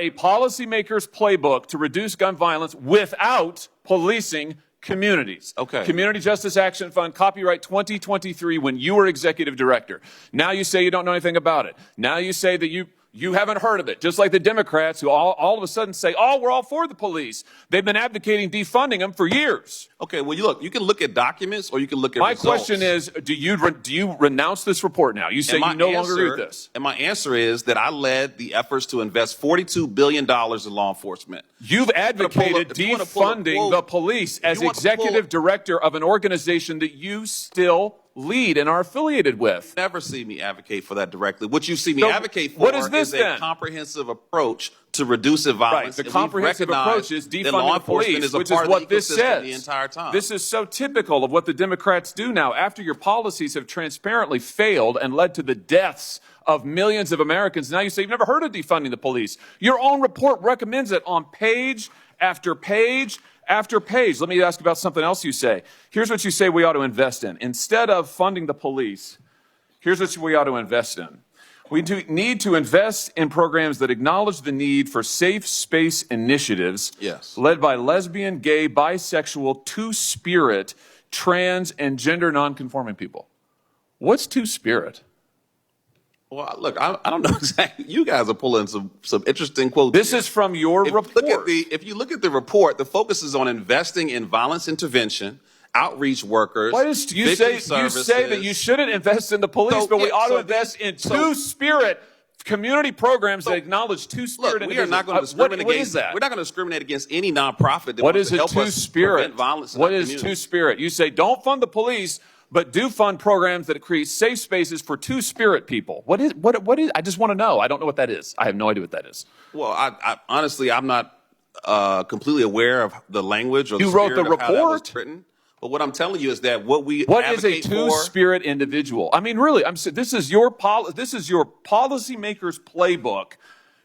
a policymaker's playbook to reduce gun violence without policing communities. Okay. Community Justice Action Fund, copyright 2023, when you were executive director. Now you say you don't know anything about it. Now you say that you haven't heard of it, just like the Democrats who all of a sudden say, oh, we're all for the police. They've been advocating defunding them for years. Okay, well, you can look at documents or you can look at My results. question is, do you renounce this report now? You say you no longer agree with this. And my answer is that I led the efforts to invest $42 billion in law enforcement. You've advocated defunding the police as executive director of an organization that you still lead and are affiliated with. Never see me advocate for that directly. What you see me advocate for is a comprehensive approach to reducing violence. Right. The comprehensive approach is defunding the police, which is what this says the entire time. This is so typical of what the Democrats do now. After your policies have transparently failed and led to the deaths of millions of Americans, now you say you've never heard of defunding the police. Your own report recommends it on page after page after page. Let me ask about something else you say. Here's what you say we ought to invest in. Instead of funding the police, here's what we ought to invest in. We need to invest in programs that acknowledge the need for safe space initiatives led by lesbian, gay, bisexual, two-spirit, trans, and gender nonconforming people. What's two-spirit? Well, look, I don't know exactly. You guys are pulling some interesting quotes. This is from your report. If you look at the report, the focus is on investing in violence intervention, outreach workers. You say that you shouldn't invest in the police, but we ought to invest in two-spirit community programs that acknowledge two-spirit individuals. We are not going to discriminate against that. We're not going to discriminate against any nonprofit that wants to help us prevent violence in our community. What is two-spirit? You say don't fund the police, but do fund programs that create safe spaces for two-spirit people. What is? I just want to know. I don't know what that is. I have no idea what that is. Well, I honestly, I'm not completely aware of the language or the spirit of how that was written. But what I'm telling you is that what is a two-spirit individual? I mean, really, this is your policymaker's playbook.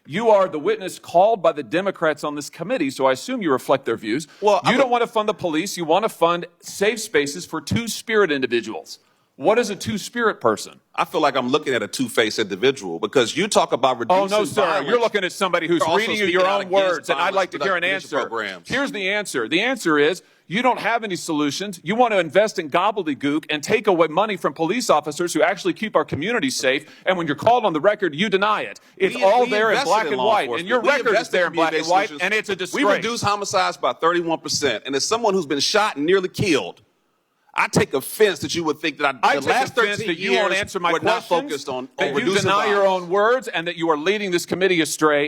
You are the witness called by the Democrats on this committee, so I assume you reflect their views. Well, you don't want to fund the police. You want to fund safe spaces for two-spirit individuals. What is a two-spirit person? I feel like I'm looking at a two-faced individual because you talk about reducing violence. Oh, no, sir. Violence. You're looking at somebody who's reading you your own words, and I'd like to hear an answer. Here's the answer. The answer is you don't have any solutions. You want to invest in gobbledygook and take away money from police officers who actually keep our communities safe, and when you're called on the record, you deny it. It's all there in black and white, and your record is there in black and white, and it's a disgrace. We reduced homicides by 31%, and as someone who's been shot and nearly killed, I take offense that you would think that the last 13 years you won't answer my were not focused on that reducing you deny violence. your own words and that you are leading this committee astray.